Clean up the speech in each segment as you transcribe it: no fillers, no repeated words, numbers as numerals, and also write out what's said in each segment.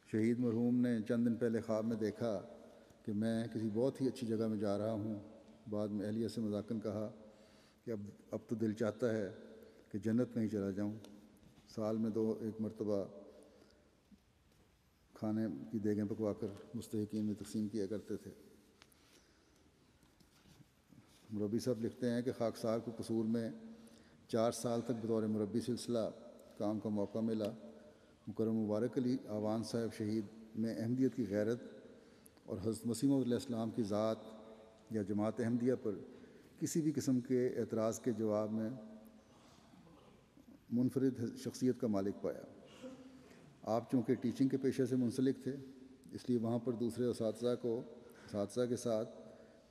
شہید مرحوم نے چند دن پہلے خواب میں دیکھا کہ میں کسی بہت ہی اچھی جگہ میں جا رہا ہوں۔ بعد میں اہلیہ سے مذاقاً کہا کہ اب تو دل چاہتا ہے کہ جنت میں ہی چلا جاؤں۔ سال میں ایک مرتبہ کھانے کی دیگیں پکوا کر مستحقین میں تقسیم کیا کرتے تھے۔ مربی صاحب لکھتے ہیں کہ خاکسار کو قصور میں 4 سال تک بطور مربی سلسلہ کام کا موقع ملا۔ مکرم مبارک علی آوان صاحب شہید میں احمدیت کی غیرت اور حضرت مسیح موعود علیہ السلام کی ذات یا جماعت احمدیہ پر کسی بھی قسم کے اعتراض کے جواب میں منفرد شخصیت کا مالک پایا۔ آپ چونکہ ٹیچنگ کے پیشے سے منسلک تھے، اس لیے وہاں پر دوسرے اساتذہ کے ساتھ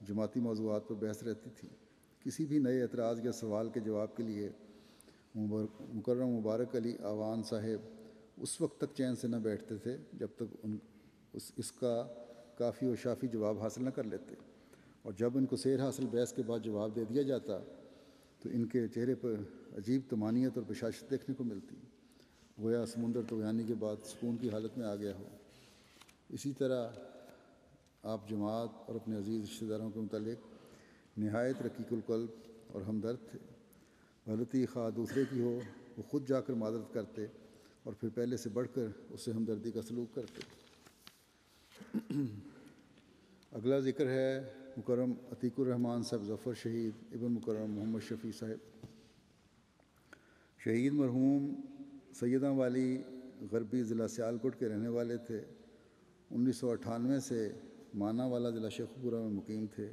جماعتی موضوعات پر بحث رہتی تھی۔ کسی بھی نئے اعتراض یا سوال کے جواب کے لیے مکرم مبارک علی آوان صاحب اس وقت تک چین سے نہ بیٹھتے تھے جب تک اس کا کافی و شافی جواب حاصل نہ کر لیتے، اور جب ان کو سیر حاصل بحث کے بعد جواب دے دیا جاتا تو ان کے چہرے پر عجیب طمانینت اور بشاشت دیکھنے کو ملتی، گویا سمندر طغیانی کے بعد سکون کی حالت میں آ گیا ہو۔ اسی طرح آپ جماعت اور اپنے عزیز رشتہ داروں کے متعلق نہایت رقیق القلب اور ہمدرد تھے۔ غلطی خواہ دوسرے کی ہو، وہ خود جا کر معذرت کرتے اور پھر پہلے سے بڑھ کر اس سے ہمدردی کا سلوک کرتے۔ اگلا ذکر ہے مکرم عتیق الرحمن صاحب ظفر شہید ابن مکرم محمد شفیع صاحب۔ شہید مرحوم سیداں والی غربی ضلع سیالکوٹ کے رہنے والے تھے۔ 1998 سے مانا والا ضلع شیخوپورہ میں مقیم تھے۔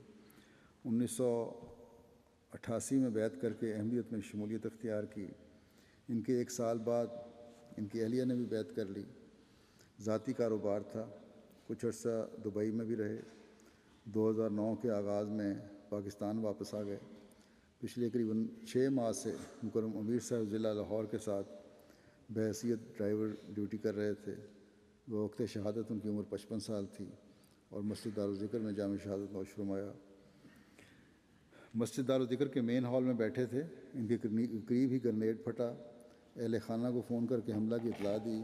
1988 میں بیعت کر کے احمدیت میں شمولیت اختیار کی۔ ان کے 1 سال بعد ان کی اہلیہ نے بھی بیعت کر لی۔ ذاتی کاروبار تھا، کچھ عرصہ دبئی میں بھی رہے۔ 2009 کے آغاز میں پاکستان واپس آ گئے۔ پچھلے قریباً 6 ماہ سے مکرم امیر صاحب ضلع لاہور کے ساتھ بحیثیت ڈرائیور ڈیوٹی کر رہے تھے۔ وقت شہادت ان کی عمر 55 سال تھی اور مسجد دارالذکر میں جامع شہادت نوش فرمایا۔ مسجد دارالذکر کے مین ہال میں بیٹھے تھے، ان کے قریب ہی گرنیڈ پھٹا۔ اہل خانہ کو فون کر کے حملہ کی اطلاع دی۔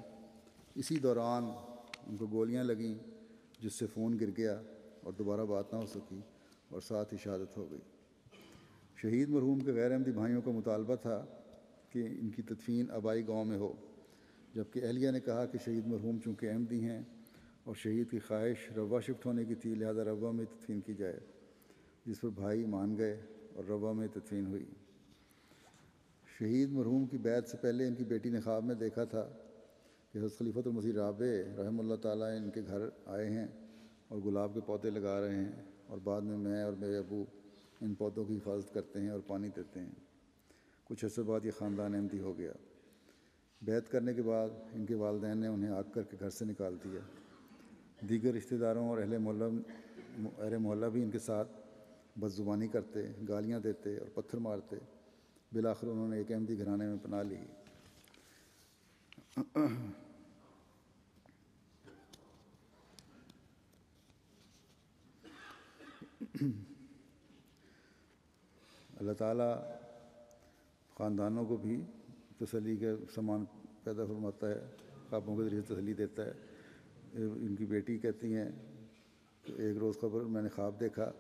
اسی دوران ان کو گولیاں لگیں، جس سے فون گر گیا اور دوبارہ بات نہ ہو سکی اور ساتھ ہی شہادت ہو گئی۔ شہید مرحوم کے غیر احمدی بھائیوں کا مطالبہ تھا کہ ان کی تدفین آبائی گاؤں میں ہو، جبکہ اہلیہ نے کہا کہ شہید مرحوم چونکہ احمدی ہیں اور شہید کی خواہش روا شفٹ ہونے کی تھی، لہذا روا میں تدفین کی جائے، جس پر بھائی مان گئے اور روا میں تدفین ہوئی۔ شہید مرحوم کی بیعت سے پہلے ان کی بیٹی نے خواب میں دیکھا تھا کہ حضرت خلیفۃ المسیح رابع رحمہ اللہ تعالیٰ ان کے گھر آئے ہیں اور گلاب کے پودے لگا رہے ہیں، اور بعد میں اور میرے ابو ان پودوں کی حفاظت کرتے ہیں اور پانی دیتے ہیں۔ کچھ عرصے بعد یہ خاندان احمدی ہو گیا۔ بیعت کرنے کے بعد ان کے والدین نے انہیں آگ کر کے گھر سے نکال دیا۔ دیگر رشتہ داروں اور اہل محلہ بھی ان کے ساتھ بدزبانی کرتے، گالیاں دیتے اور پتھر مارتے۔ بالآخر انہوں نے ایک احمدی گھرانے میں پناہ لی۔ اللہ تعالیٰ خاندانوں کو بھی تسلی کا سامان پیدا فرماتا ہے، خوابوں کے ذریعے تسلی دیتا ہے۔ ان کی بیٹی کہتی ہیں کہ ایک روز میں نے خواب دیکھا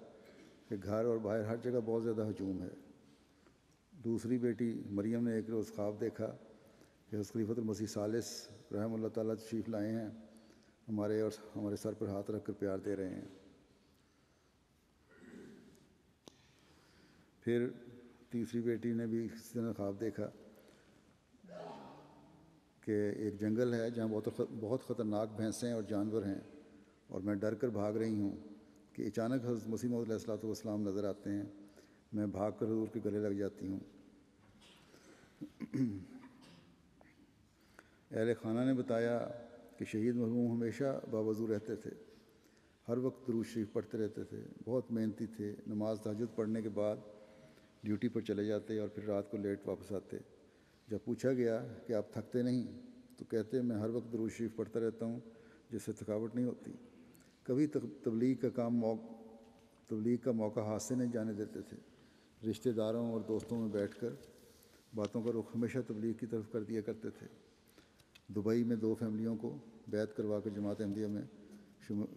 کہ گھر اور باہر ہر جگہ بہت زیادہ ہجوم ہے۔ دوسری بیٹی مریم نے ایک روز خواب دیکھا کہ حضرت خلیفۃ المسیح ثالث رحمہ اللہ تعالیٰ تشریف لائے ہیں، ہمارے سر پر ہاتھ رکھ کر پیار دے رہے ہیں۔ پھر تیسری بیٹی نے بھی اسی طرح خواب دیکھا کہ ایک جنگل ہے جہاں بہت خطرناک بھینسیں اور جانور ہیں، اور میں ڈر کر بھاگ رہی ہوں کہ اچانک حضرت مسیح موعود علیہ السلام نظر آتے ہیں۔ میں بھاگ کر حضور کے گلے لگ جاتی ہوں۔ اہل خانہ نے بتایا کہ شہید مرحوم ہمیشہ باوضو رہتے تھے، ہر وقت درود شریف پڑھتے رہتے تھے، بہت محنتی تھے۔ نماز تہجد پڑھنے کے بعد ڈیوٹی پر چلے جاتے اور پھر رات کو لیٹ واپس آتے۔ جب پوچھا گیا کہ آپ تھکتے نہیں تو کہتے میں ہر وقت درود شریف پڑھتا رہتا ہوں، جس سے تھکاوٹ نہیں ہوتی۔ کبھی تبلیغ کا موقع ہاتھ سے نہیں جانے دیتے تھے۔ رشتہ داروں اور دوستوں میں بیٹھ کر باتوں کا رخ ہمیشہ تبلیغ کی طرف کر دیا کرتے تھے۔ دبئی میں 2 فیملیوں کو بیعت کروا کر جماعت احمدیہ میں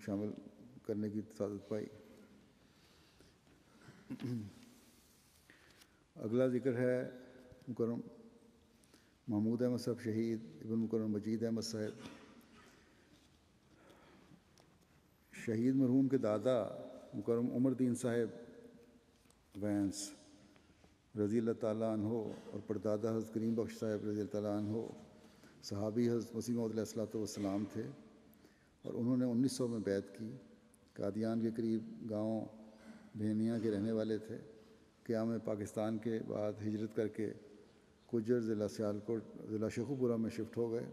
شامل کرنے کی سعادت پائی۔ اگلا ذکر ہے مکرم محمود احمد صاحب شہید، ابن مکرم مجید احمد صاحب۔ شہید مرحوم کے دادا مکرم عمر دین صاحب وینس رضی اللہ تعالیٰ عنہ اور پردادا حضرت کریم بخش صاحب رضی اللہ تعالیٰ عنہ صحابی حضرت مسیح موعود علیہ الصلوۃ والسلام تھے، اور انہوں نے 1900 میں بیعت کی۔ قادیان کے قریب گاؤں بھینیا کے رہنے والے تھے۔ قیام پاکستان کے بعد ہجرت کر کے کجر ضلع سیالکوٹ ضلع شیخوپورہ میں شفٹ ہو گئے۔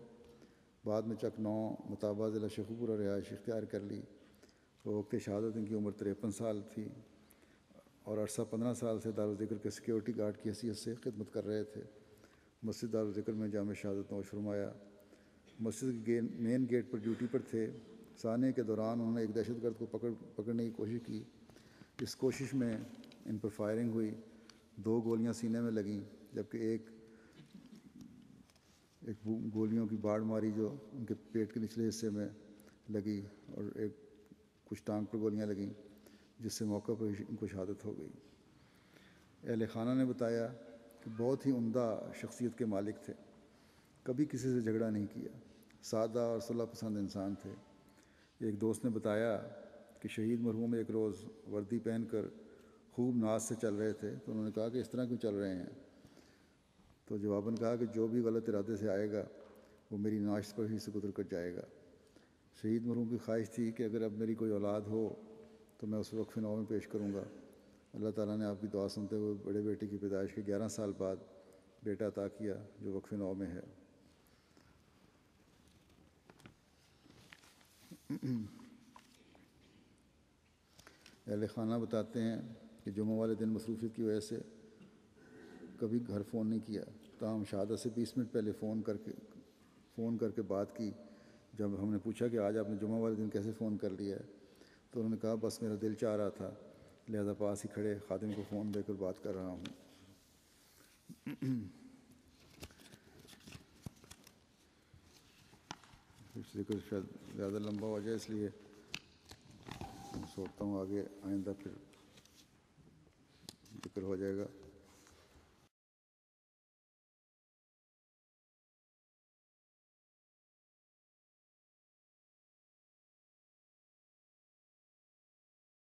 بعد میں چکنو مطابع ضلع شیخوپورہ رہائش اختیار کر لی۔ وقت شہادت ان کی عمر 53 سال تھی، اور عرصہ 15 سال سے دارالذکر کے سیکیورٹی گارڈ کی حیثیت سے خدمت کر رہے تھے۔ مسجد دارالذکر میں جامع شہادت نوش فرمایا۔ مسجد کے مین گیٹ پر ڈیوٹی پر تھے۔ سانے کے دوران انہوں نے ایک دہشت گرد کو پکڑنے کی کوشش کی۔ اس کوشش میں ان پر فائرنگ ہوئی، 2 گولیاں سینے میں لگیں، جبکہ ایک گولیوں کی باڑ ماری جو ان کے پیٹ کے نچلے حصے میں لگی، اور کچھ ٹانگ پر گولیاں لگیں، جس سے موقع پر ان کو شہادت ہو گئی۔ اہل خانہ نے بتایا کہ بہت ہی عمدہ شخصیت کے مالک تھے، کبھی کسی سے جھگڑا نہیں کیا، سادہ اور صلح پسند انسان تھے۔ ایک دوست نے بتایا کہ شہید مرحوم ایک روز وردی پہن کر خوب ناز سے چل رہے تھے، تو انہوں نے کہا کہ اس طرح کیوں چل رہے ہیں؟ تو جواباً کہا کہ جو بھی غلط ارادے سے آئے گا وہ میری ناشت پر ہی سے گزر کر جائے گا۔ شہید مرحوم کی خواہش تھی کہ اگر اب میری کوئی اولاد ہو تو میں اس وقف نو میں پیش کروں گا۔ اللہ تعالیٰ نے آپ کی دعا سنتے ہوئے بڑے بیٹے کی پیدائش کے 11 سال بعد بیٹا عطا کیا جو وقف نو میں ہے۔ اہل خانہ بتاتے ہیں کہ جمعہ والے دن مصروفیت کی وجہ سے کبھی گھر فون نہیں کیا، تاہم شہادت سے 20 منٹ پہلے فون کر کے بات کی۔ جب ہم نے پوچھا کہ آج آپ نے جمعہ والے دن کیسے فون کر لیا ہے، تو انہوں نے کہا بس میرا دل چاہ رہا تھا، لہذا پاس ہی کھڑے خادم کو فون دے کر بات کر رہا ہوں۔ ذکر شاید زیادہ لمبا ہو جائے، اس لیے سوچتا ہوں آگے آئندہ پھر ذکر ہو جائے گا۔